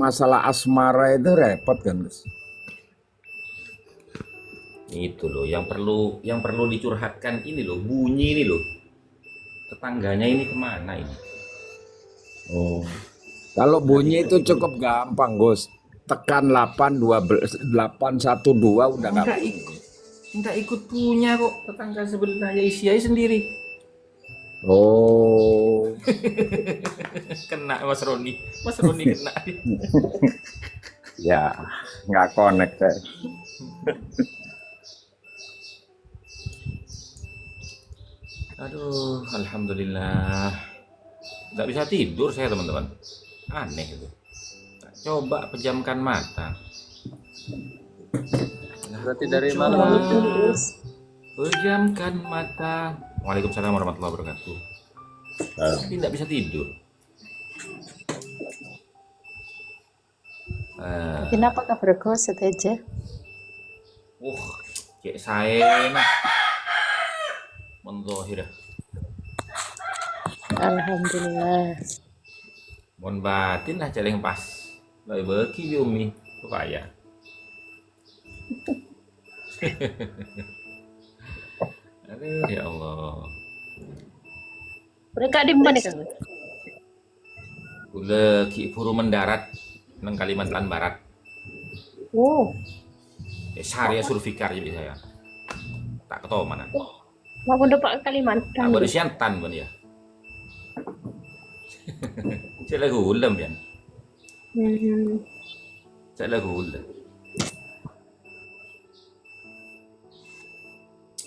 masalah asmara itu repot kan, Gus? Itu loh yang perlu dicurhatkan ini loh, bunyi ini loh. Tetangganya ini kemana ini? Oh. Kalau Nggak bunyi itu tidur-tidur. cukup gampang, Gus. Tekan 812 812 udah nggak Enggak bunyi. ikut. Enggak ikut punya kok tetangga sebelah ya isi aja sendiri. Oh. Kena Mas Roni. Mas Roni kena. Ya, nggak connect saya. Aduh, alhamdulillah. Nggak bisa tidur saya teman-teman. Aneh itu. Coba pejamkan mata. Nah, Berarti aku dari malam coba itu. pejamkan mata. Waalaikumsalam warahmatullahi wabarakatuh. Tapi nggak bisa tidur. Eh, Kenapa kak bergosip aja? uh, kayak saya nah menzohir. Alhamdulillah. Mohon batin lah celeng pas. Lai beki Yumi. Supaya. Aduh ya Allah. Mereka di mana kan? Udah ki puru mendarat nang Kalimantan Barat. Oh, Syariah Sulfikar jadi saya. Tak ketahu mana. mau dapat Kalimantan. Tak bersiantan pun ya. Saya lagu ulam ya. Hmm. Saya lagu ulam.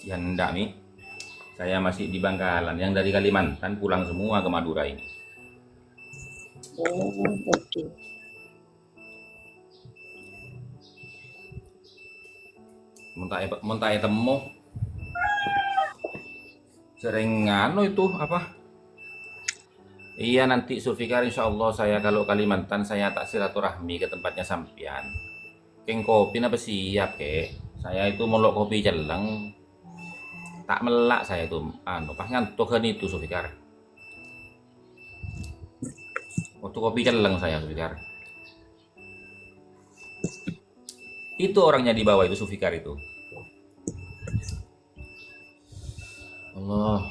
Yang enggak nih. Saya masih di Bangkalan. Yang dari Kalimantan pulang semua ke Madura ini. Oh, oke. Muntai temu sering nganu itu apa? Iya nanti Sulfikar insya Allah saya kalau Kalimantan saya tak silaturahmi ke tempatnya sampian. Keng kopi apa siap ke? Saya itu molok kopi jeleng. Tak melak saya itu pas ngantuk kan itu Sulfikar. Waktu kopi jeleng saya Sulfikar. Itu orangnya di bawah itu Sulfikar itu. Allah.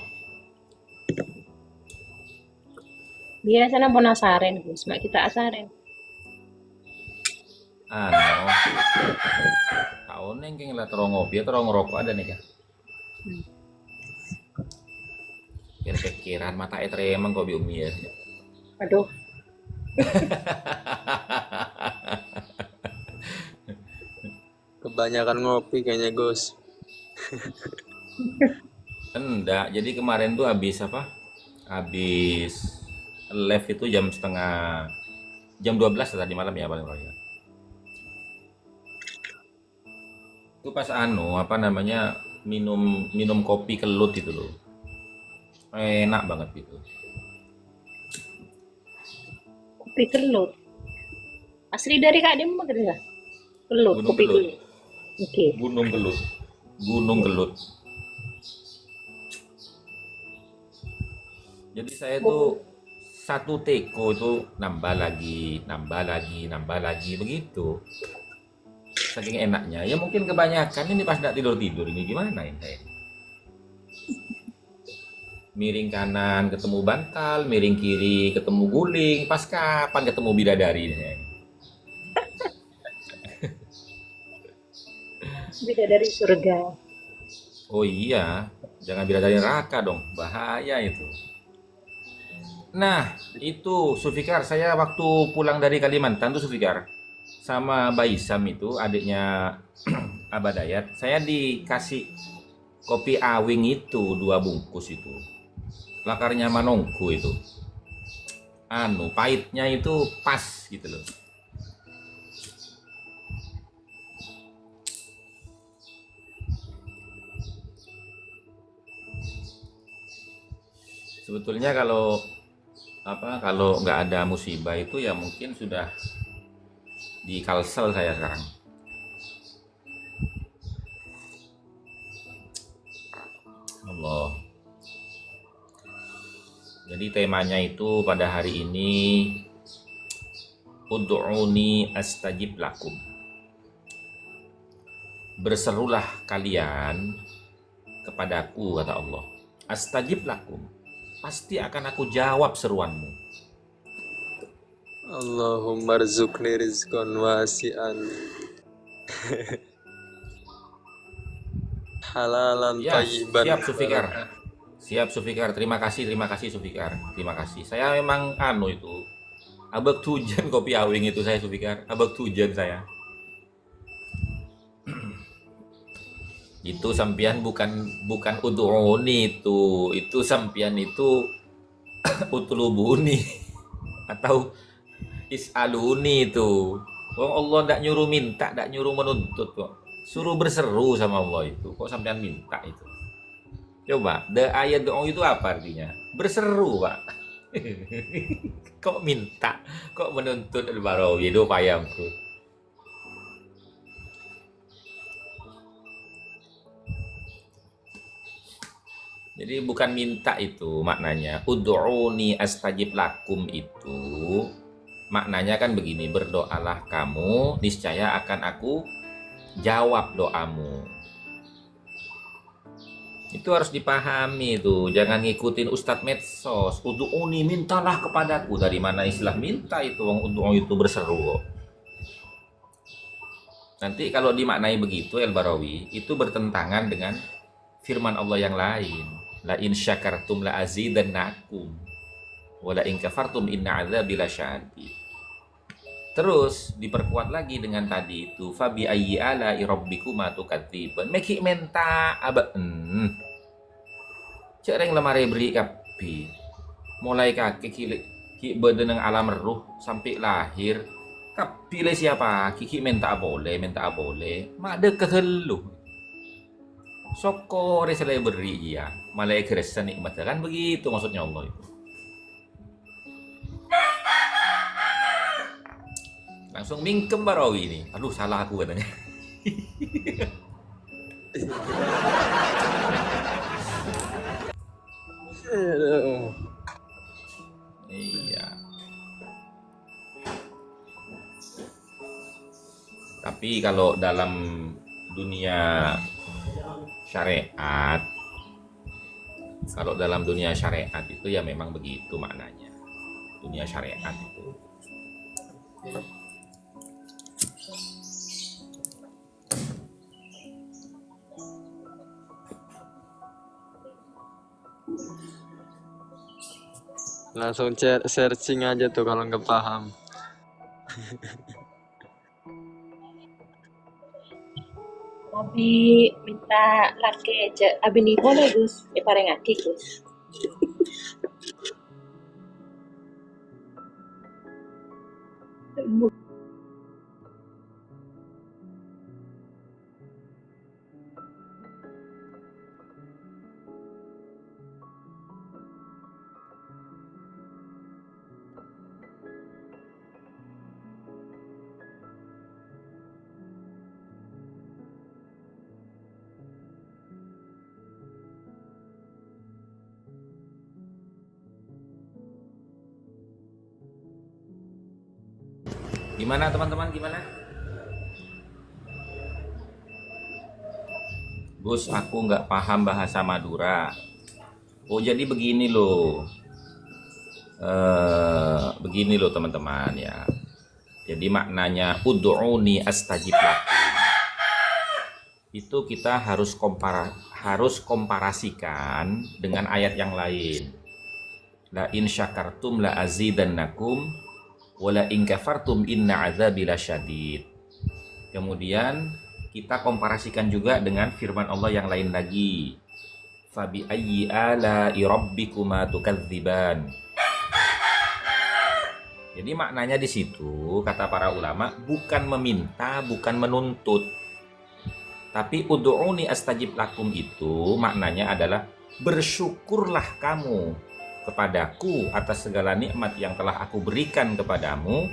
Biasanya penasaran, Gus. Mak kita asaren. Ano, tahun neng keng lah terong ngopi atau ngerokok ada nih kan? Pikiran mata emang kok biumi ya. Aduh, Kebanyakan ngopi kayaknya Gus. Enggak, jadi kemarin tuh habis apa? Habis live itu jam 12 tadi malam ya paling ya. Itu pas apa namanya minum minum kopi kelut itu loh. Enak banget gitu. kopi kelut. Asli dari Kak Dem apa kerja? Kelut, Gunung kopi Kelut, kelut. Oke. Gunung Kelut, Gunung Kelut. Jadi saya tuh satu teko itu nambah lagi, nambah lagi, nambah lagi begitu. Saking enaknya. Ya mungkin kebanyakan ini pas nggak tidur-tidur ini gimana ini saya? Miring kanan ketemu bantal, miring kiri ketemu guling. Pas kapan ketemu bidadari ini saya? Beda dari surga. Oh iya, jangan bidadari neraka dong. Bahaya itu. Nah, itu Sulfikar, saya waktu pulang dari Kalimantan tuh Sulfikar sama Baisam itu adiknya Abah Dayat, saya dikasih kopi awing itu 2 bungkus itu. Lakarnya Manongku itu. Pahitnya itu pas gitu loh. Sebetulnya kalau nggak ada musibah itu ya mungkin sudah di Kalsel saya sekarang. Allah. Jadi temanya itu pada hari ini Ud'uni astajib lakum. Berserulah kalian kepadaku, kata Allah. Astajib lakum. Pasti akan aku jawab seruanmu. Allahumma rzuqni rizqan wasi'an. Halalan Ya, thayyiban. siap Sufikar. Siap Sufikar. Terima kasih Sufikar. Terima kasih. Saya memang itu. Abag tujan kopi awing itu saya Sufikar. Abag tujan saya. Itu sampian bukan ud'uni itu sampian itu utlubuni atau is'aluni itu. Allah ndak nyuruh minta, ndak nyuruh menuntut kok. Suruh berseru sama Allah itu. Kok sampean minta itu? Coba, ayat doa itu apa artinya? Berseru, Pak. Kok minta? Kok menuntut Al-Barawi? Itu payamku. Jadi bukan minta itu maknanya. Ud'uni astajib lakum itu maknanya kan begini, berdoalah kamu, niscaya akan aku jawab doamu. Itu harus dipahami itu, jangan ngikutin Ustadz medsos. Ud'uni, mintalah kepadaku. Dari mana istilah minta itu? Ud'u itu berseru. Nanti kalau dimaknai begitu El-Barawi, itu bertentangan dengan firman Allah yang lain. La in syakartum la azidannakum wa la in kafartum inna adzabi lasyadid. Terus diperkuat lagi dengan tadi itu fa bi ayyi ala rabbikuma tukadziban. Meki menta aben. Cereng lemare beri kapi. Mulai kaki ki bedeneng alam ruh sampai lahir. Kapi le siapa? Kiki menta boleh. Made keheluh. Sokore selai beri ya. Malai keresa nikmat kan begitu maksudnya Allah itu. Langsung mingkem Barawi ini. Aduh salah aku katanya. Iya. Tapi kalau dalam dunia syariat, itu ya memang begitu maknanya. Dunia syariat itu. Langsung searching aja tuh kalau nggak paham. Abi minta laki aja. Abi ni boleh Gus. Pareng aki Gus. Gimana teman-teman, gimana? Gus, aku nggak paham bahasa Madura. Oh jadi begini loh. Begini loh teman-teman ya. Jadi maknanya ud'uni astajib lakum. Itu kita harus komparasikan dengan ayat yang lain. La in syakartum la azidannakum wala in kafartum inna adzabi lasyadid. Kemudian kita komparasikan juga dengan firman Allah yang lain lagi. Fa bi ayyi ala'i rabbikuma tukadziban. Jadi maknanya di situ kata para ulama bukan meminta, bukan menuntut. Tapi ud'uni astajib lakum itu maknanya adalah bersyukurlah kamu kepadaku atas segala nikmat yang telah aku berikan kepadamu.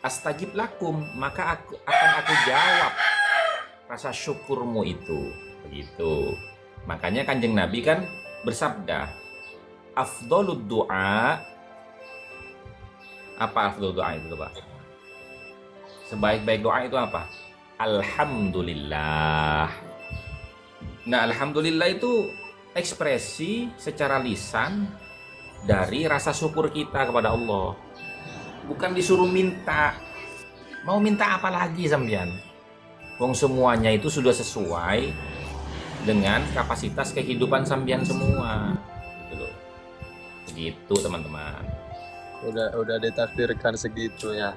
Astajib lakum, maka akan aku jawab rasa syukurmu itu. Begitu. Makanya Kanjeng Nabi kan bersabda, afdhalud du'a. Apa afdhalud du'a itu, Pak? Sebaik-baik doa itu apa? Alhamdulillah. Nah, alhamdulillah itu ekspresi secara lisan dari rasa syukur kita kepada Allah. Bukan disuruh minta. Mau minta apa lagi sampean? Wong semuanya itu sudah sesuai dengan kapasitas kehidupan sampean semua. Gitu loh. Begitu teman-teman. Udah ditakdirkan segitu ya.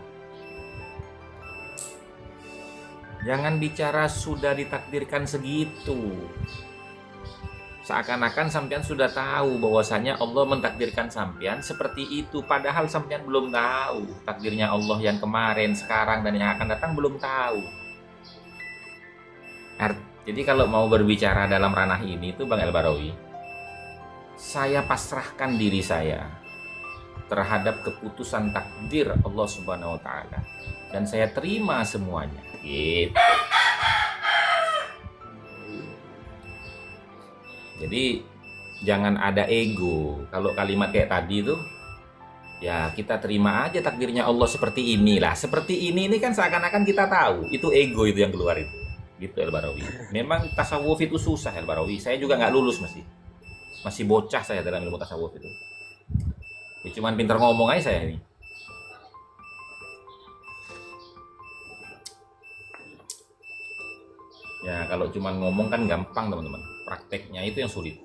Jangan bicara sudah ditakdirkan segitu. Seakan-akan sampean sudah tahu bahwasanya Allah mentakdirkan sampean seperti itu, padahal sampean belum tahu takdirnya Allah yang kemarin, sekarang, dan yang akan datang belum tahu. Jadi kalau mau berbicara dalam ranah ini itu Bang El-Barawi, saya pasrahkan diri saya terhadap keputusan takdir Allah Subhanahu wa taala dan saya terima semuanya. Gitu. Jadi jangan ada ego. Kalau kalimat kayak tadi tuh, ya kita terima aja takdirnya Allah seperti inilah. Seperti ini kan seakan-akan kita tahu. Itu ego itu yang keluar itu. Gitu El-Barawi. Memang tasawuf itu susah El-Barawi. Saya juga nggak lulus masih bocah saya dalam ilmu tasawuf itu. Ya, cuman pintar ngomong aja saya ini. Ya kalau cuma ngomong kan gampang teman-teman, prakteknya itu yang sulit.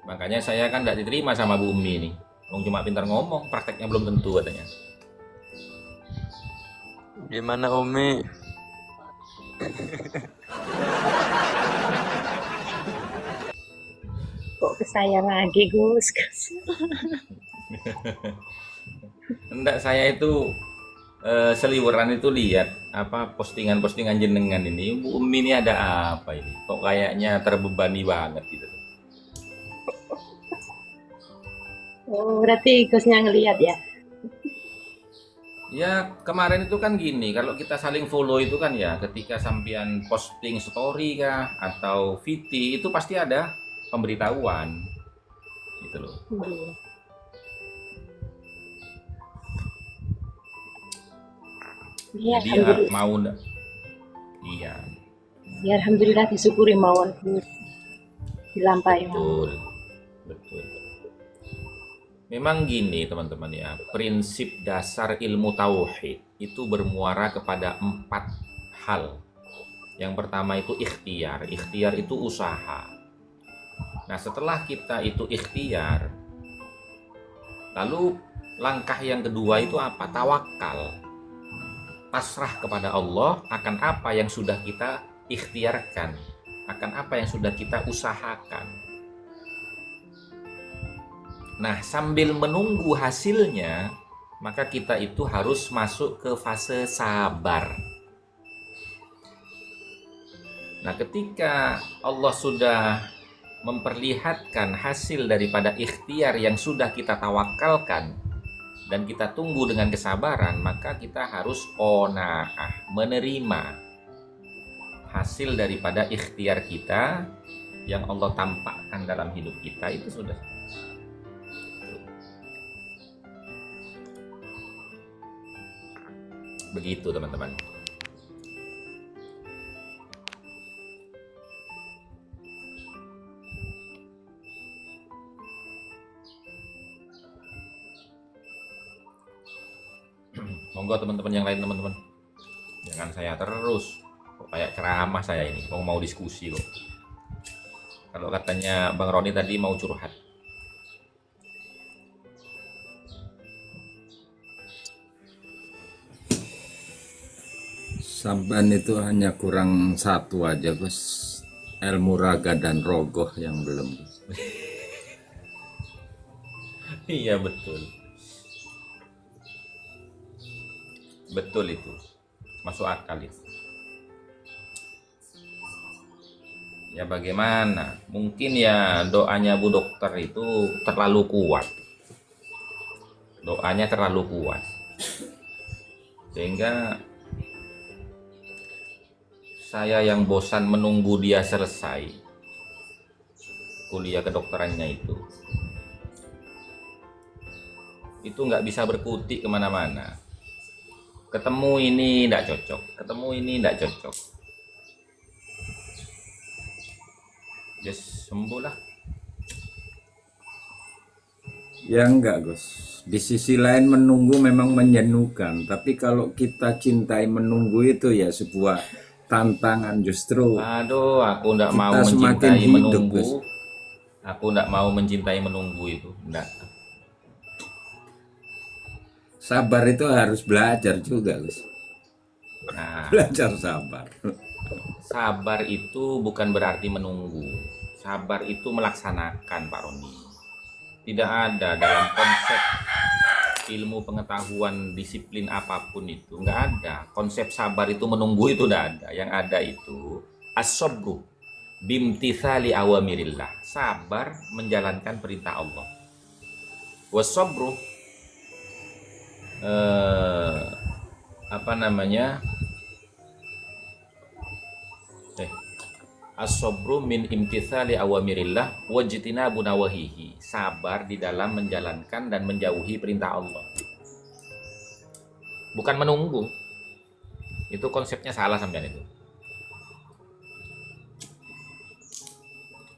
Makanya saya kan tidak diterima sama Bu Umi ini. Cuma pintar ngomong, prakteknya belum tentu katanya. Gimana Umi? Kok ke saya lagi Gus? Enggak, saya itu seliweran itu lihat apa postingan-postingan jenengan ini. Bu Umi ini ada apa ini? Kok kayaknya terbebani banget gitu. Oh, berarti Gusnya ngelihat ya? Ya kemarin itu kan gini, kalau kita saling follow itu kan ya, ketika sampean posting story kah atau VT itu pasti ada pemberitahuan gitu loh. Ya, Jadi ya mau enggak? Iya. Ya alhamdulillah disyukuri mawon dilampahi. Betul. Betul. Memang gini teman-teman ya, prinsip dasar ilmu tauhid itu bermuara kepada 4 hal. Yang pertama itu ikhtiar. Ikhtiar itu usaha. Nah setelah kita itu ikhtiar, lalu langkah yang kedua itu apa? Tawakal. Pasrah kepada Allah akan apa yang sudah kita ikhtiarkan, akan apa yang sudah kita usahakan. Nah, sambil menunggu hasilnya, maka kita itu harus masuk ke fase sabar. Nah, ketika Allah sudah memperlihatkan hasil daripada ikhtiar yang sudah kita tawakalkan dan kita tunggu dengan kesabaran, maka kita harus qanaah, menerima hasil daripada ikhtiar kita yang Allah tampakkan dalam hidup kita. Itu sudah. Begitu teman-teman. Monggo teman-teman yang lain teman-teman. Jangan saya terus. Kok kayak ceramah saya ini. Mau diskusi kok. Kalau katanya Bang Roni tadi mau curhat. Sampan itu hanya kurang satu aja Gus, ilmu raga dan rogoh yang belum. Iya betul. Betul itu. Masuk akal itu. Ya bagaimana? Mungkin ya doanya Bu Dokter itu terlalu kuat. Doanya terlalu kuat. Sehingga saya yang bosan menunggu dia selesai kuliah kedokterannya itu nggak bisa berkutik kemana-mana. Ketemu ini tidak cocok, ketemu ini tidak cocok. Just sembuh lah. Ya enggak, Gus. Di sisi lain menunggu memang menjenuhkan, tapi kalau kita cintai menunggu itu ya sebuah tantangan justru. Aduh, aku tidak mau Kita semakin mencintai hidup, menunggu. Gus. Aku tidak mau mencintai menunggu itu. Tidak. Sabar itu harus belajar juga, Gus. Nah, Belajar sabar. sabar itu bukan berarti menunggu. Sabar itu melaksanakan, Pak Roni. Tidak ada dalam konsep ilmu pengetahuan disiplin apapun itu. Nggak ada. Konsep sabar itu menunggu itu tidak ada. Yang ada itu as-sabru bimtithali awamirillah. Sabar menjalankan perintah Allah. Was-sabru apa namanya? As-sabru min imtithali awamirillah wajtinabu nawahihi. Sabar di dalam menjalankan dan menjauhi perintah Allah. Bukan menunggu. Itu konsepnya salah sampean itu.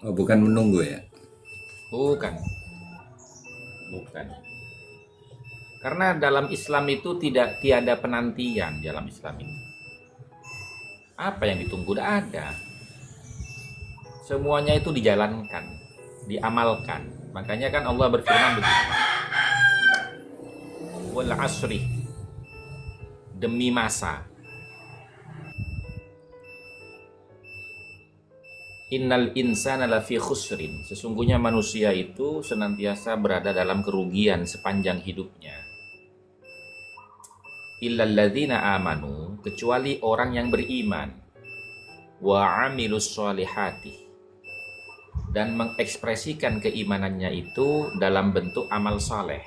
Oh, bukan menunggu ya. Bukan. Bukan. Karena dalam Islam itu tiada penantian dalam Islam itu. Apa yang ditunggu? Tidak ada. Semuanya itu dijalankan, diamalkan. Makanya kan Allah berfirman begitu. Wal asri, demi masa. Innal insana lafi khusrin. Sesungguhnya manusia itu senantiasa berada dalam kerugian sepanjang hidupnya. Illal ladzina amanu, kecuali orang yang beriman. Wa amilus solihati, dan mengekspresikan keimanannya itu dalam bentuk amal saleh.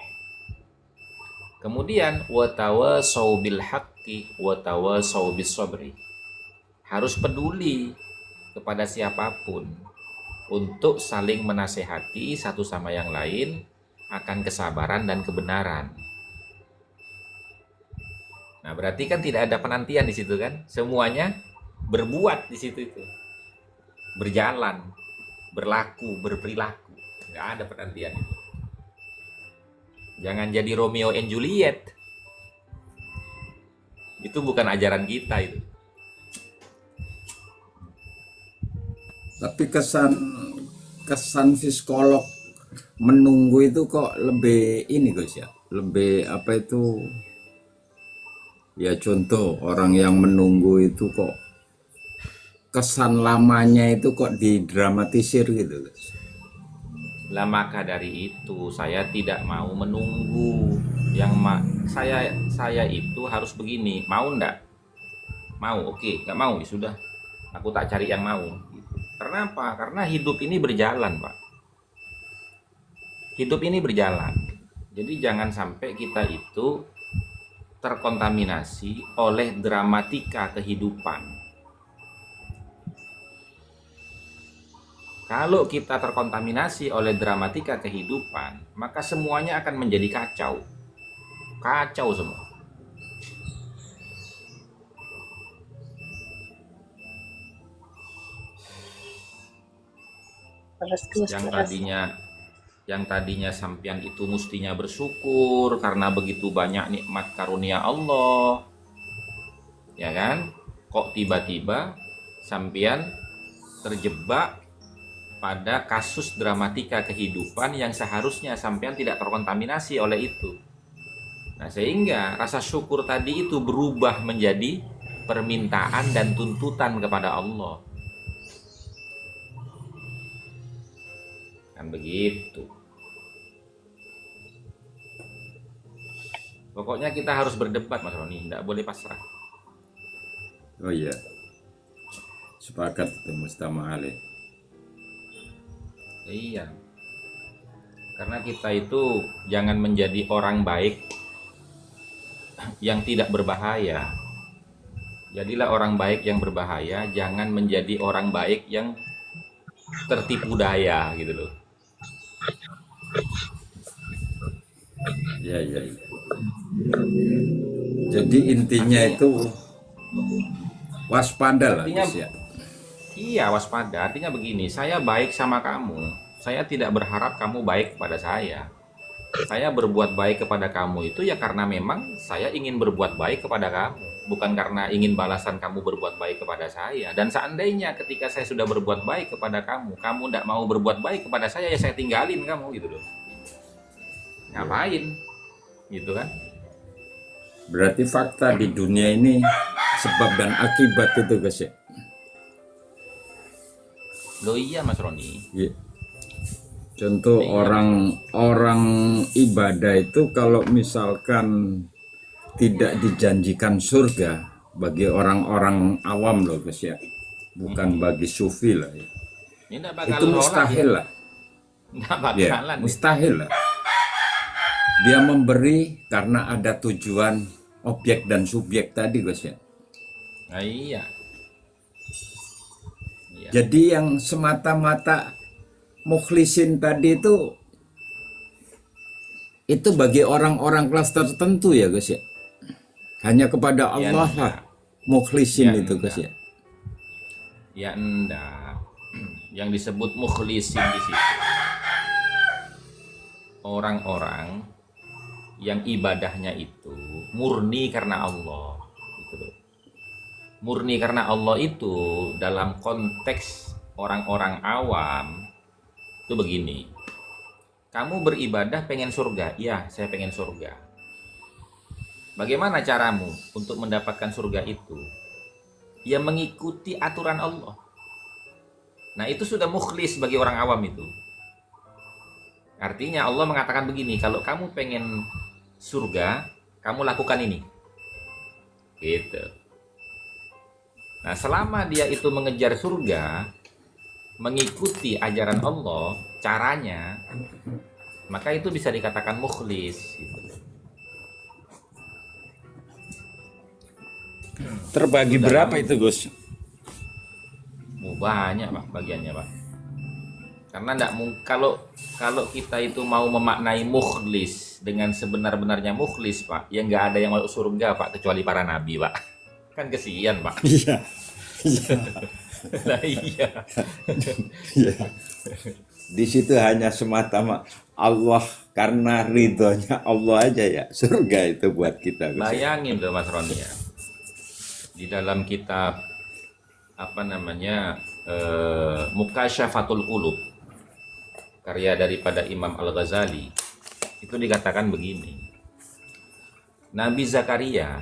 Kemudian watawasau bil haqqi watawasau bis sabri. Harus peduli kepada siapapun untuk saling menasehati satu sama yang lain akan kesabaran dan kebenaran. Nah, berarti kan tidak ada penantian di situ kan? Semuanya berbuat di situ itu. Berjalan, berlaku, berperilaku. Nggak ada penantian itu. Jangan jadi Romeo and Juliet. Itu bukan ajaran kita itu. Tapi kesan psikolog menunggu itu kok lebih ini, Gus ya. Lebih apa itu? Ya contoh orang yang menunggu itu kok kesan lamanya itu kok didramatisir gitu, Gus. Lah maka dari itu saya tidak mau menunggu. Saya itu harus begini. Mau ndak? Mau, oke. Nggak mau, ya sudah. Aku tak cari yang mau. Karena apa? Karena hidup ini berjalan, Pak. Hidup ini berjalan. Jadi jangan sampai kita itu terkontaminasi oleh dramatika kehidupan. Kalau kita terkontaminasi oleh dramatika kehidupan, maka semuanya akan menjadi kacau. Kacau semua. Yang tadinya sampean itu mestinya bersyukur karena begitu banyak nikmat karunia Allah. Ya kan? Kok tiba-tiba sampean terjebak pada kasus dramatika kehidupan yang seharusnya sampean tidak terkontaminasi oleh itu. Nah, sehingga rasa syukur tadi itu berubah menjadi permintaan dan tuntutan kepada Allah. Kan begitu. Pokoknya kita harus berdebat, Mas Roni, tidak boleh pasrah. Oh iya, sepakat itu Mustama Ali. Iya. Karena kita itu jangan menjadi orang baik yang tidak berbahaya. Jadilah orang baik yang berbahaya, jangan menjadi orang baik yang tertipu daya gitu loh. Iya. Jadi intinya Artinya- itu waspada lah Artinya- Gus ya. Iya, waspada. Artinya begini, saya baik sama kamu. Saya tidak berharap kamu baik kepada saya. Saya berbuat baik kepada kamu itu ya karena memang saya ingin berbuat baik kepada kamu. Bukan karena ingin balasan kamu berbuat baik kepada saya. Dan seandainya ketika saya sudah berbuat baik kepada kamu tidak mau berbuat baik kepada saya, ya saya tinggalin kamu gitu loh. Ngapain? Gitu kan? Berarti fakta di dunia ini sebab dan akibat itu Gus ya. Loh iya Mas Roni. Iya. Contoh Iya. orang ibadah itu kalau misalkan tidak dijanjikan surga bagi orang-orang awam loh Gus ya, bukan bagi sufi lah ya. Ini enggak bakal Itu mustahil lah. Enggak Ya, bakalan. mustahil lah. Dia memberi karena ada tujuan objek dan subjek tadi Gus ya. Nah, iya. Iya. Jadi yang semata-mata mukhlisin tadi itu bagi orang-orang kelas tertentu ya Gus ya. Hanya kepada Ya, Allah enggak. lah mukhlisin Ya, itu Gus enggak. ya. Ya enggak. Yang disebut mukhlisin di situ orang-orang yang ibadahnya itu murni karena Allah gitu loh. Murni karena Allah itu dalam konteks orang-orang awam itu begini. Kamu beribadah pengen surga? Iya, saya pengen surga. Bagaimana caramu untuk mendapatkan surga itu? Ya mengikuti aturan Allah. Nah, itu sudah mukhlis bagi orang awam itu. Artinya Allah mengatakan begini, kalau kamu pengen surga, kamu lakukan ini. Gitu. Nah, selama dia itu mengejar surga, mengikuti ajaran Allah, caranya, maka itu bisa dikatakan mukhlis. Gitu. Terbagi Dalam- berapa itu Gus? Banyak Pak bagiannya Pak. Karena enggak kalau kita itu mau memaknai mukhlis dengan sebenar-benarnya mukhlis Pak, ya nggak ada yang masuk surga Pak kecuali para nabi Pak. Kan kesian Pak. Iya. Nah, iya. Iya. Di situ hanya semata Allah, karena ridhonya Allah aja ya. Surga itu buat kita Gus. Bayangin loh Mas Roni ya. Di dalam kitab apa namanya Mukasyafatul Qulub karya daripada Imam Al-Ghazali itu dikatakan begini. Nabi Zakaria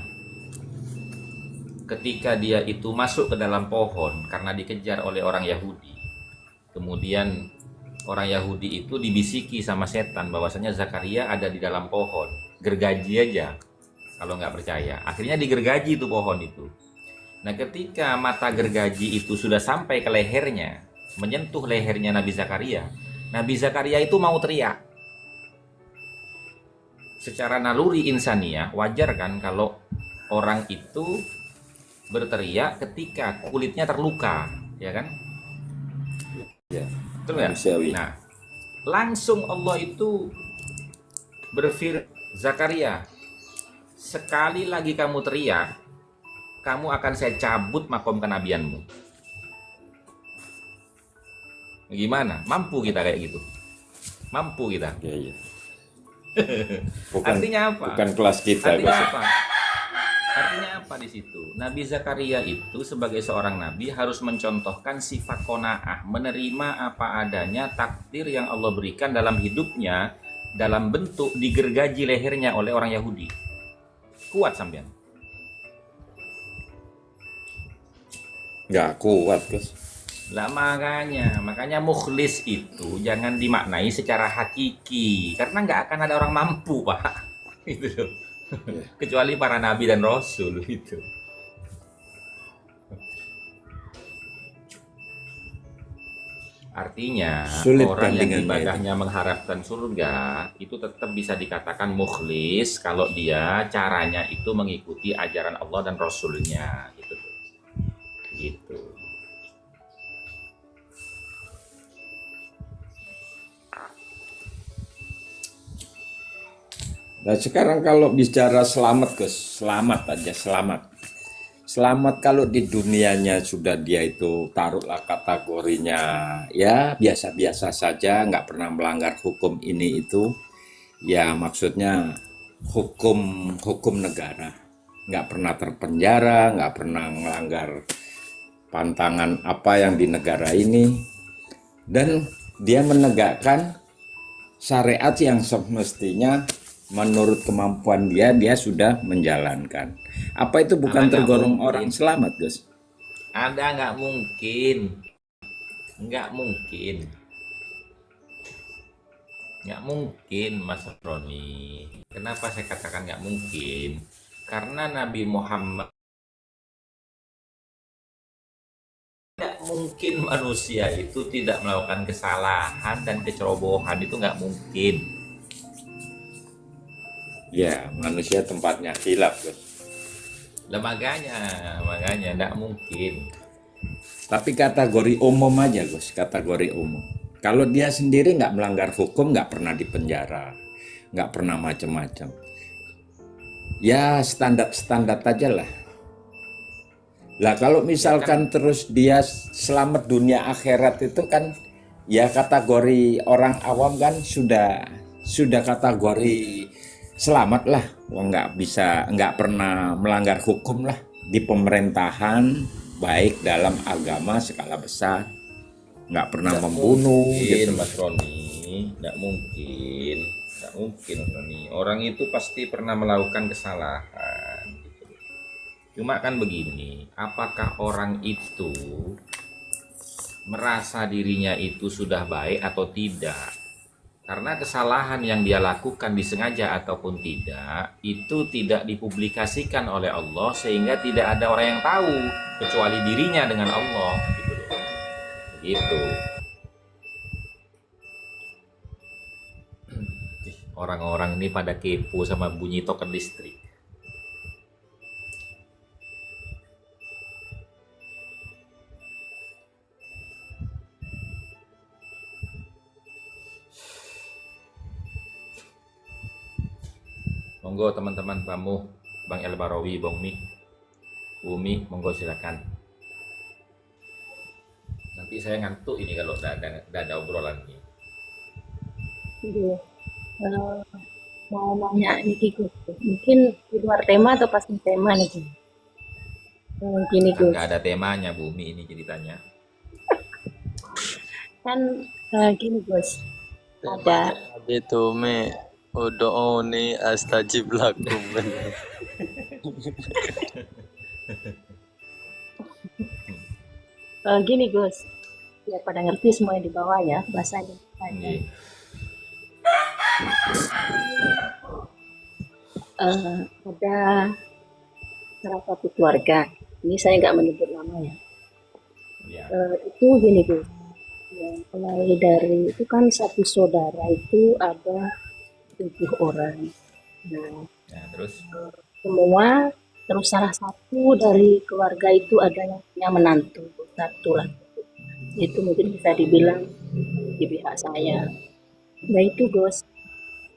ketika dia itu masuk ke dalam pohon karena dikejar oleh orang Yahudi. Kemudian orang Yahudi itu dibisiki sama setan bahwasanya Zakaria ada di dalam pohon. Gergaji aja kalau nggak percaya. Akhirnya digergaji itu pohon itu. Nah, ketika mata gergaji itu sudah sampai ke lehernya, menyentuh lehernya Nabi Zakaria itu mau teriak. Secara naluri insaniah, wajar kan kalau orang itu berteriak ketika kulitnya terluka, ya kan? Ya, Betul nggak? manusiawi. Nah, langsung Allah itu berfirman, Zakaria, sekali lagi kamu teriak, kamu akan saya cabut makom kenabianmu. Gimana? Mampu kita kayak gitu? Mampu kita? Ya, ya. Bukan, Artinya apa? bukan kelas kita Artinya Gus. apa? Artinya apa di situ? Nabi Zakaria itu sebagai seorang nabi harus mencontohkan sifat qanaah, menerima apa adanya takdir yang Allah berikan dalam hidupnya dalam bentuk digergaji lehernya oleh orang Yahudi. Kuat sampean. Nggak kuat Gus. Lah makanya mukhlis itu jangan dimaknai secara hakiki karena nggak akan ada orang mampu Pak. Itu loh. Ya. Kecuali para nabi dan rasul itu. Artinya Sulit orang yang tandingannya ibadahnya mengharapkan surga itu tetap bisa dikatakan mukhlis kalau dia caranya itu mengikuti ajaran Allah dan Rasulnya gitu. Gitu. Nah sekarang kalau bicara selamat Gus, selamat aja selamat. Selamat kalau di dunianya sudah dia itu taruhlah kategorinya ya biasa-biasa saja, nggak pernah melanggar hukum ini itu. Ya maksudnya hukum hukum negara, nggak pernah terpenjara, nggak pernah melanggar pantangan apa yang di negara ini, dan dia menegakkan syariat yang semestinya menurut kemampuan dia sudah menjalankan. Apa itu bukan Nggak tergolong mungkin. orang selamat, Gus? Ada nggak mungkin. Nggak mungkin. Nggak mungkin, Mas Roni. Kenapa saya katakan nggak mungkin? Karena Nabi Muhammad, nggak mungkin manusia itu tidak melakukan kesalahan dan kecerobohan, itu nggak mungkin. Ya, manusia tempatnya hilaf, Gus. Lah makanya nggak mungkin. Tapi kategori umum aja, Gus, kategori umum. Kalau dia sendiri nggak melanggar hukum, nggak pernah dipenjara, nggak pernah macam-macam. Ya standar-standar aja lah. Lah kalau misalkan terus dia selamat dunia akhirat itu kan ya kategori orang awam kan sudah kategori selamat lah. Wah, nggak pernah melanggar hukum lah di pemerintahan baik dalam agama skala besar, nggak pernah Nggak membunuh mungkin, gitu. Mas Roni. Nggak mungkin. Nggak mungkin, Roni. Orang itu pasti pernah melakukan kesalahan. Cuma kan begini, apakah orang itu merasa dirinya itu sudah baik atau tidak? Karena kesalahan yang dia lakukan disengaja ataupun tidak, itu tidak dipublikasikan oleh Allah sehingga tidak ada orang yang tahu kecuali dirinya dengan Allah gitu loh. Begitu. Orang-orang ini pada kepo sama bunyi token listrik. Monggo teman-teman Bamu, Bang El Barawi, Bang Mi, Bumi, monggo silakan. Nanti saya ngantuk ini kalau udah ada obrolan ini. Iya. Mau nanya nih Gus, mungkin di luar tema atau pas di tema nih Gus? Gini Gus, Nggak ada temanya Bumi ini ceritanya. kan gini Gus, ada Itu me ud'uni astajib lakum. gini Gus, ya pada ngerti semuanya di bawah ya bahasanya. Iya. Ada salah satu keluarga, ini saya nggak menyebut nama ya. Iya. Itu gini Gus, ya, mulai dari itu kan satu saudara itu ada 7 orang. Nah, Nah, terus semua terus salah satu dari keluarga itu ada yang punya menantu satu lah. Itu mungkin bisa dibilang di pihak saya. Nah itu Gus,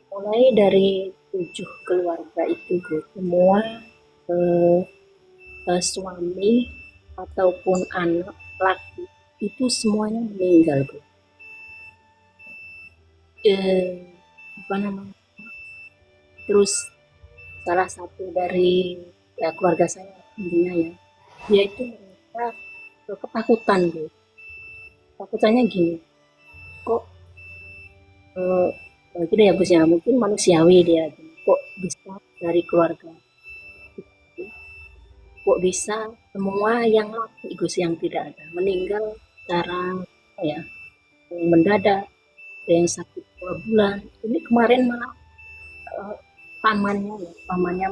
mulai dari 7 keluarga itu Gus, semua suami ataupun anak laki itu semuanya meninggal Gus. Apa namanya? Terus salah satu dari ya, keluarga saya intinya ya, dia itu merasa ketakutan Gus. Takutannya gini, kok gini ya Gus ya, mungkin manusiawi dia, kok bisa dari keluarga itu, kok bisa semua yang laki Gus yang tidak ada meninggal secara apa ya, mendadak, ada yang sakit 2 bulan. Ini kemarin malah pamannya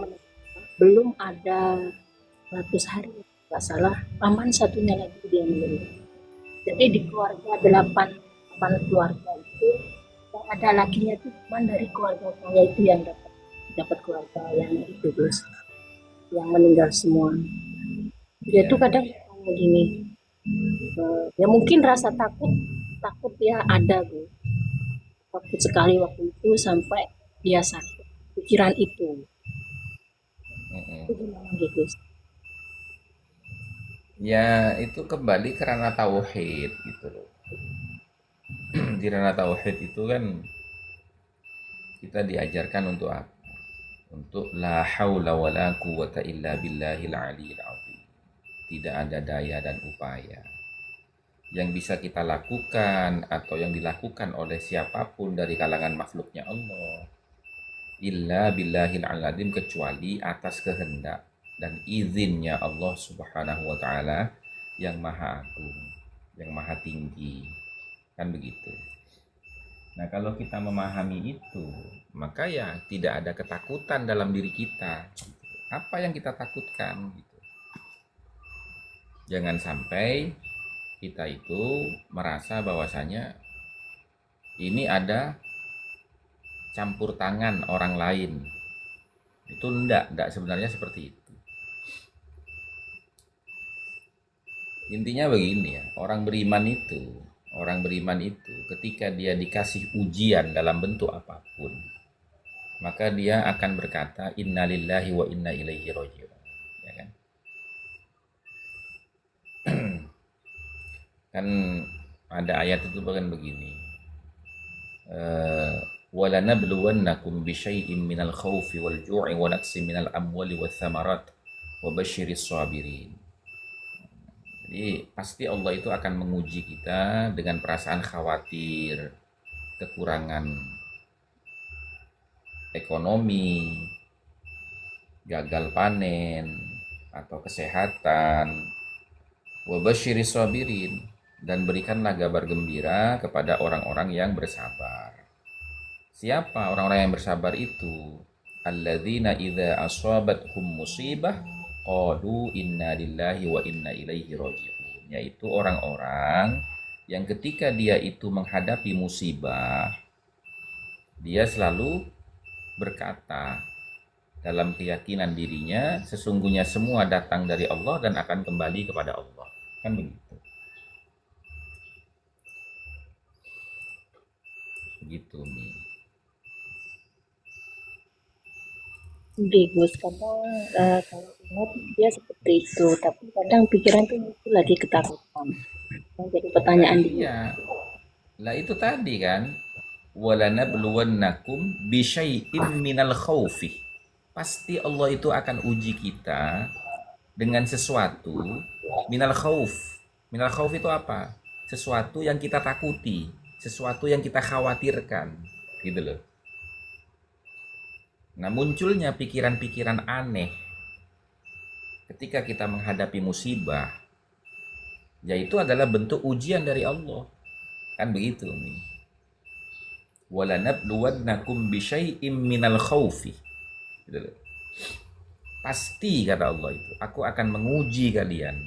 meninggal. Belum ada 100 hari nggak salah, paman satunya lagi dia meninggal. Jadi di keluarga 8 keluarga itu yang ada lakinya itu cuma dari keluarga saya itu yang dapat keluarga yang itu Gus, yang meninggal semua. Dia tuh kadang begini, ya mungkin rasa takut ya ada Gus, takut sekali waktu itu sampai dia sakit pikiran itu. Mm-mm. Itu gimana nggih, Gus? Ya itu kembali ke ranah tauhid gitu loh. Di ranah tauhid itu kan kita diajarkan untuk apa? Untuk la haula wala quwata illa billahil aliyil azim. Tidak ada daya dan upaya yang bisa kita lakukan atau yang dilakukan oleh siapapun dari kalangan makhluknya Allah illa billahil azim, kecuali atas kehendak dan izinnya Allah Subhanahu wa taala yang maha agung, yang maha tinggi. Kan begitu. Nah, kalau kita memahami itu, maka ya tidak ada ketakutan dalam diri kita. Apa yang kita takutkan gitu. Jangan sampai kita itu merasa bahwasanya ini ada campur tangan orang lain. Itu enggak sebenarnya seperti itu. Intinya begini ya, orang beriman itu ketika dia dikasih ujian dalam bentuk apapun, maka dia akan berkata innalillahi wa inna ilaihi raji'un. Ya kan? Kan ada ayat itu bahkan begini. وَلَنَبْلُوَنَّكُمْ بِشَيْءٍ مِّنَ الْخَوْفِ وَالْجُوعِ وَنَقْصٍ مِّنَ الْأَمْوَالِ وَالثَّمَرَاتِ وَبَشِّرِ الصَّابِرِينَ. Jadi pasti Allah itu akan menguji kita dengan perasaan khawatir, kekurangan ekonomi, gagal panen, atau kesehatan. Wabasyiris sabirin, dan berikanlah kabar gembira kepada orang-orang yang bersabar. Siapa orang-orang yang bersabar itu? Alladzina idza asabathum musibah qalu inna lillahi wa inna ilaihi raji'un. Yaitu orang-orang yang ketika dia itu menghadapi musibah, dia selalu berkata dalam keyakinan dirinya, sesungguhnya semua datang dari Allah dan akan kembali kepada Allah. Kan begitu. Begitu nih. Nggih, Gus, kadang kalau ingat dia seperti itu, tapi kadang pikiran tuh muncul lagi ketakutan. Yang jadi Lah pertanyaan dia, iya. Lah itu tadi kan, walanabluwannakum bisyai'im minal khaufi. Pasti Allah itu akan uji kita dengan sesuatu minal khauf. Minal khauf itu apa? Sesuatu yang kita takuti, sesuatu yang kita khawatirkan, gitu loh. Nah, munculnya pikiran-pikiran aneh ketika kita menghadapi musibah, yaitu adalah bentuk ujian dari Allah. Kan begitu nih. Walanabluwannakum bisyai'im minal khaufi. Gitu loh. Pasti kata Allah itu, aku akan menguji kalian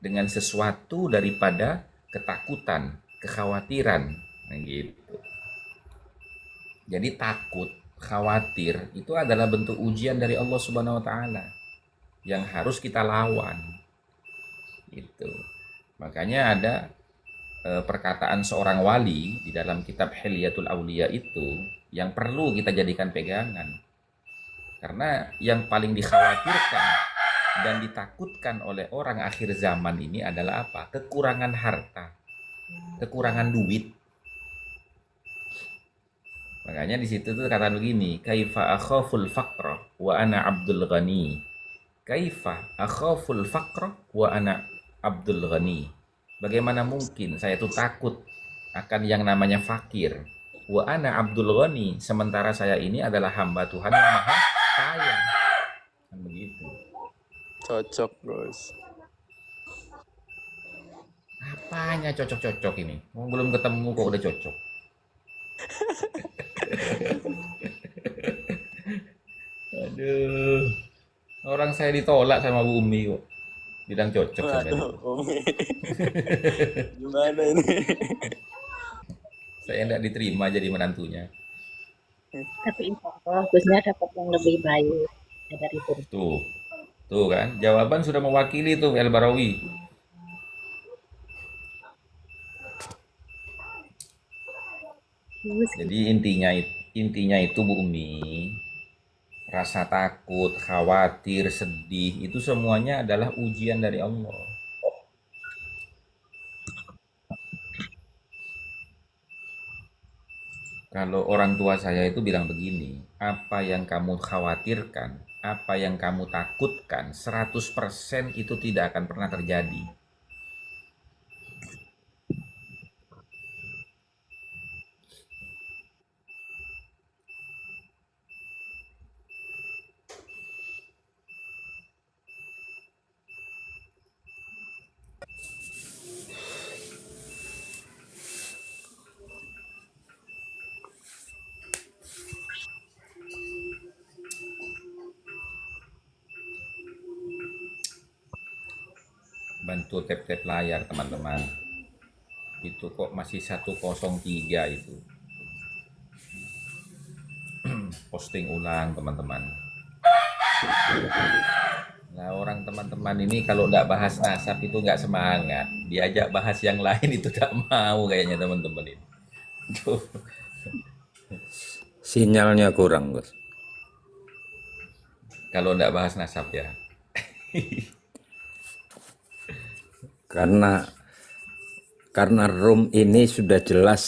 dengan sesuatu daripada ketakutan, kekhawatiran. Nah, gitu. Jadi takut, khawatir itu adalah bentuk ujian dari Allah Subhanahu wa taala yang harus kita lawan. Gitu. Makanya ada perkataan seorang wali di dalam kitab Hilyatul Auliya itu yang perlu kita jadikan pegangan. Karena yang paling dikhawatirkan dan ditakutkan oleh orang akhir zaman ini adalah apa? Kekurangan harta, kekurangan duit. Makanya di situ tuh kata begini, kaifa akhaful faqra wa ana abdul ghani. Kaifa akhaful faqra wa ana abdul ghani. Bagaimana mungkin saya tuh takut akan yang namanya fakir. Wa ana abdul ghani, sementara saya ini adalah hamba Tuhan yang maha kaya. Kan begitu. Cocok, Gus. Apanya cocok-cocok ini? Belum ketemu kok udah cocok. Aduh. Orang saya ditolak sama Bu Umi kok. Bilang cocok sama dia. Waduh, Umi. Gimana ini? Saya tidak diterima jadi menantunya. tapi insya Allah Gusnya dapat yang lebih baik dari itu. Tuh. Tuh kan, jawaban sudah mewakili tuh El Barawi. Gus, Jadi intinya itu Bu Umi, Rasa takut, khawatir, sedih, itu semuanya adalah ujian dari Allah. Kalau orang tua saya itu bilang begini, apa yang kamu khawatirkan, apa yang kamu takutkan, 100% itu tidak akan pernah terjadi. Bantu tap-tap layar teman-teman. Itu kok masih 103 itu. Posting ulang teman-teman. Nah, orang teman-teman ini kalau nggak bahas nasab itu nggak semangat. Diajak bahas yang lain itu nggak mau kayaknya teman-teman ini. Tuh. Sinyalnya kurang, Gus. Kalau nggak bahas nasab ya. Karena room ini sudah jelas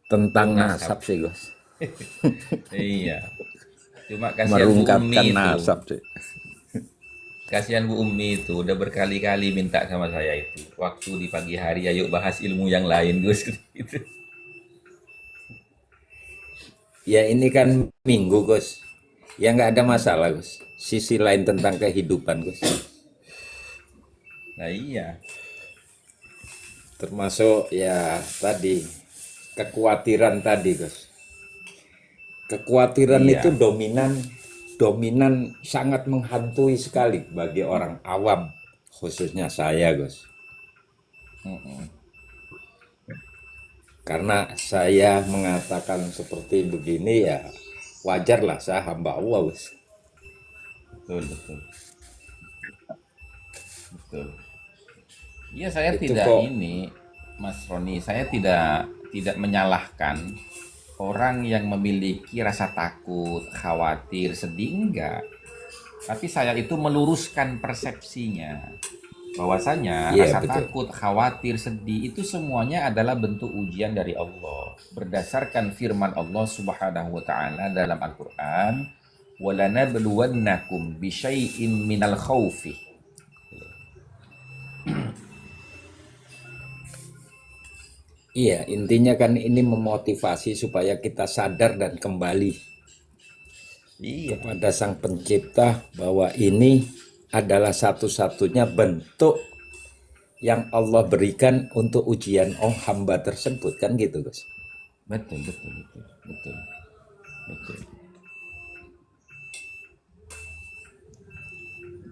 tentang Nasab. nasab sih, Gus. Iya. Cuma kasihan Bu Umi Merungkapkan itu. nasab sih. Kasihan Bu Umi itu udah berkali-kali minta sama saya itu. Waktu di pagi hari ayo bahas ilmu yang lain, Gus. Gitu. Ya ini kan minggu, Gus. Ya nggak ada masalah, Gus. Sisi lain tentang kehidupan, Gus. Nah iya. Termasuk ya tadi kekhawatiran tadi, Gus. Kekhawatiran Iya. itu dominan sangat menghantui sekali bagi orang awam, khususnya saya, Gus. Mm-mm. Karena saya mengatakan seperti begini ya wajarlah, saya hamba Allah, Gus. Betul, betul. Betul. Iya, saya Itu tidak kok ini, Mas Roni, saya tidak menyalahkan orang yang memiliki rasa takut, khawatir, sedih, enggak. Tapi saya itu meluruskan persepsinya. Bahwasanya iya rasa betul. takut, khawatir, sedih itu semuanya adalah bentuk ujian dari Allah. Berdasarkan firman Allah Subhanahu wa taala dalam Al-Qur'an, "Walanabluwannakum bisyai'in minal khaufi." Iya, intinya kan ini memotivasi supaya kita sadar dan kembali Iya, kepada Sang Pencipta bahwa ini adalah satu-satunya bentuk yang Allah berikan untuk ujian hamba tersebut, kan gitu, Gus. betul, betul, betul, betul, betul.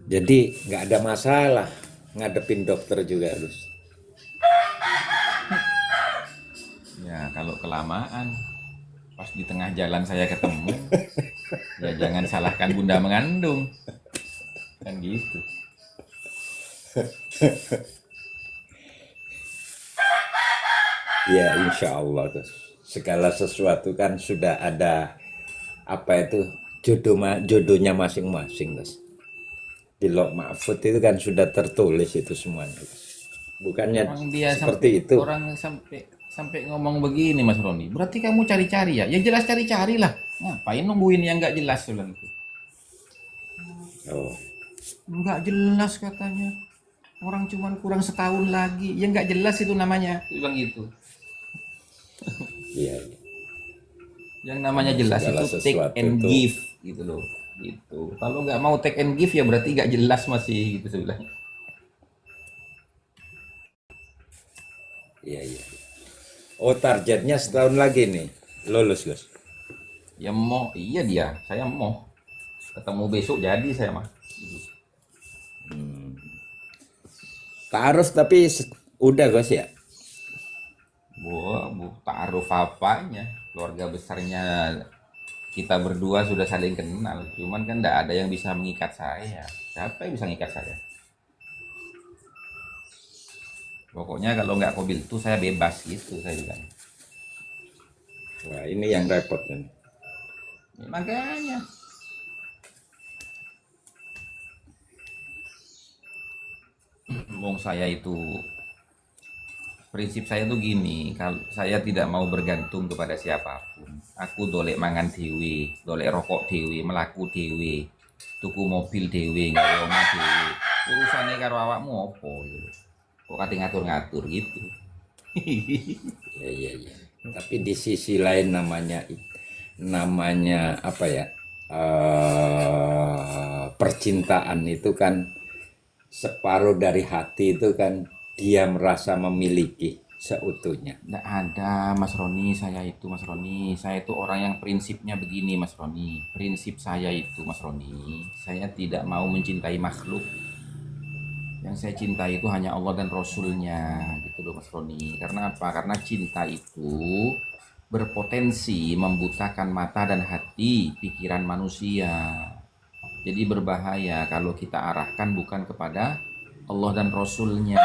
Jadi nggak ada masalah ngadepin dokter juga, Gus. Ya, kalau kelamaan, pas di tengah jalan saya ketemu, ya jangan salahkan bunda mengandung. Kan gitu. Ya insya Allah, Gus. Segala sesuatu kan sudah ada apa itu jodohnya masing-masing, Gus. Di Lauh Mahfud itu kan sudah tertulis itu semuanya, Gus. Bukannya Orang dia seperti itu. orang sampai sampai ngomong begini Mas Roni. Berarti kamu cari-cari ya? Ya jelas cari-cari lah. Ngapain nungguin yang nggak jelas bilang itu? Oh, Nggak jelas katanya. Orang cuman kurang setahun lagi. Ya nggak jelas itu namanya. Dia bilang gitu. iya. Iya. Yang namanya jelas Segala itu take sesuatu and itu. give gitu loh. Gitu. Kalau nggak mau take and give ya berarti nggak jelas masih gitu sebelah. Iya, iya. Oh, targetnya setahun lagi nih. Lulus, Gus. Ya mau, iya dia. Saya mau ketemu besok jadi saya mah. Taaruf tapi udah, Gus ya. Wah, bu, taruh apanya? Keluarga besarnya kita berdua sudah saling kenal. Cuman kan tidak ada yang bisa mengikat saya. Siapa yang bisa mengikat saya? Pokoknya kalau nggak kobil itu saya bebas gitu saya bilang. Wah, ini yang repot ini. Ya, makanya Wong saya itu prinsip saya tuh gini, kalau saya tidak mau bergantung kepada siapapun. Aku dolek mangan dewe, dolek rokok dewe, melaku dewe, tuku mobil dewe, gawe omah dewe. Urusannya karo awakmu opo gitu. Kok kate ngatur-ngatur gitu. Ya, ya, ya. Tapi di sisi lain namanya apa ya? Percintaan itu kan separuh dari hati itu kan dia merasa memiliki seutuhnya. Nggak ada Mas Roni, Mas Roni. Saya itu orang yang prinsipnya begini Mas Roni. Prinsip saya itu Mas Roni, saya tidak mau mencintai makhluk. Yang saya cintai itu hanya Allah dan Rasulnya gitu loh Mas Roni. Karena apa? Karena cinta itu berpotensi membutakan mata dan hati pikiran manusia. Jadi berbahaya kalau kita arahkan bukan kepada Allah dan Rasulnya.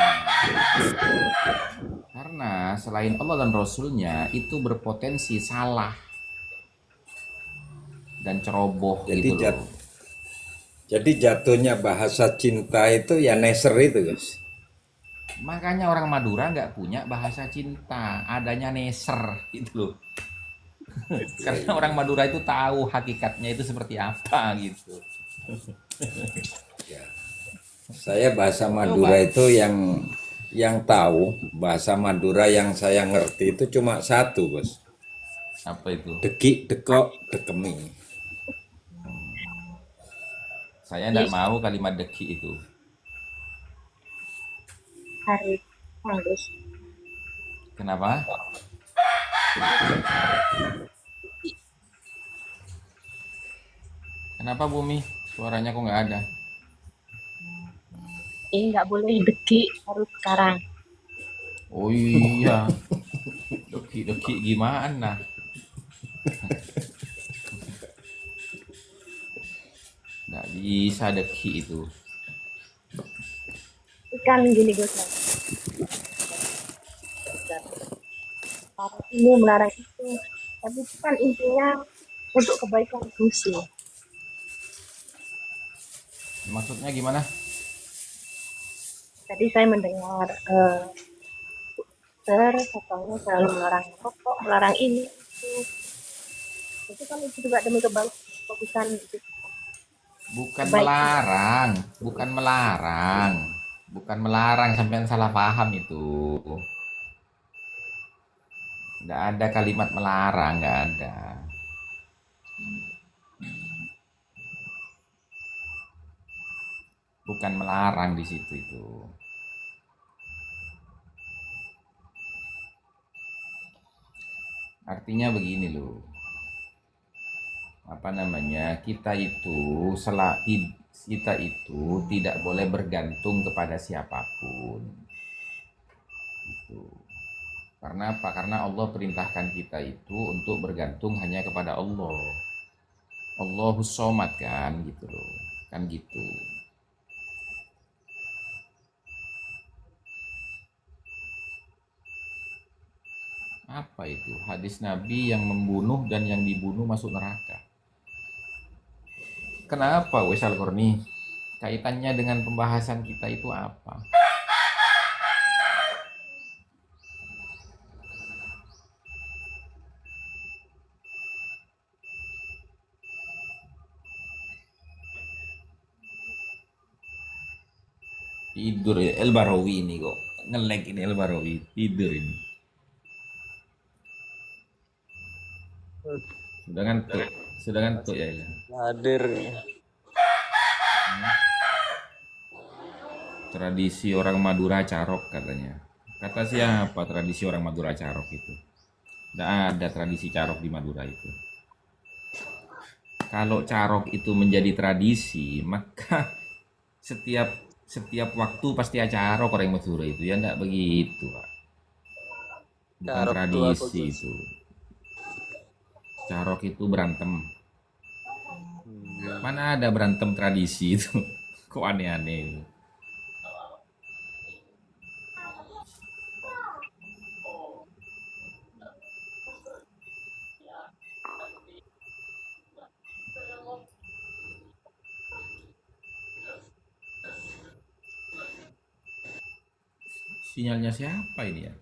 Karena selain Allah dan Rasulnya itu berpotensi salah dan ceroboh Jadi gitu loh. jadi jatuhnya bahasa cinta itu ya neser itu, guys. Makanya orang Madura nggak punya bahasa cinta, adanya neser gitu loh. Karena orang Madura itu tahu hakikatnya itu seperti apa gitu. Ya. Saya bahasa Madura itu yang tahu bahasa Madura yang saya ngerti itu cuma satu, Bos. Apa itu? Deki, dekok, dekemi. Saya nggak mau kalimat deki itu. harus halus. Kenapa? Kenapa Bumi? Suaranya kok nggak ada? Nggak boleh deki, harus sekarang. Oh iya, deki gimana? Nggak bisa deki itu. Kan gini Gus, melarang ini melarang itu, tapi itu kan intinya untuk kebaikan Gus ya. Maksudnya gimana? Tadi saya mendengar katanya selalu melarang rokok, melarang ini itu kan itu juga demi kebagusan itu. Bukan Kebaikan. melarang, bukan melarang, bukan melarang, sampean salah paham itu. Nggak ada kalimat melarang, nggak ada. Bukan melarang di situ itu. Artinya begini loh. Apa namanya? Kita itu tidak boleh bergantung kepada siapapun. Gitu. Karena apa? Karena Allah perintahkan kita itu untuk bergantung hanya kepada Allah. Allahus Somad kan gitu loh. Kan gitu. Apa itu? Hadis Nabi yang membunuh dan yang dibunuh masuk neraka. Kenapa wes Al-Qurni? Kaitannya dengan pembahasan kita itu apa? Tidur ya, El Barawi ini kok. Ngelek ini El Barawi. Tidur ini. Sudah ngantuk. Sudah ngantuk ya. Hadir. Tradisi orang Madura Carok katanya. Kata siapa tradisi orang Madura Carok itu? Tidak ada tradisi Carok di Madura itu. Kalau Carok itu menjadi tradisi, maka setiap waktu pasti acara orang Madura itu. Ya enggak begitu, Pak. Bukan Carok tuh apa, tradisi Gus? itu. Carok itu berantem. Mana ada berantem tradisi itu? Kok aneh-aneh itu? Sinyalnya siapa ini ya?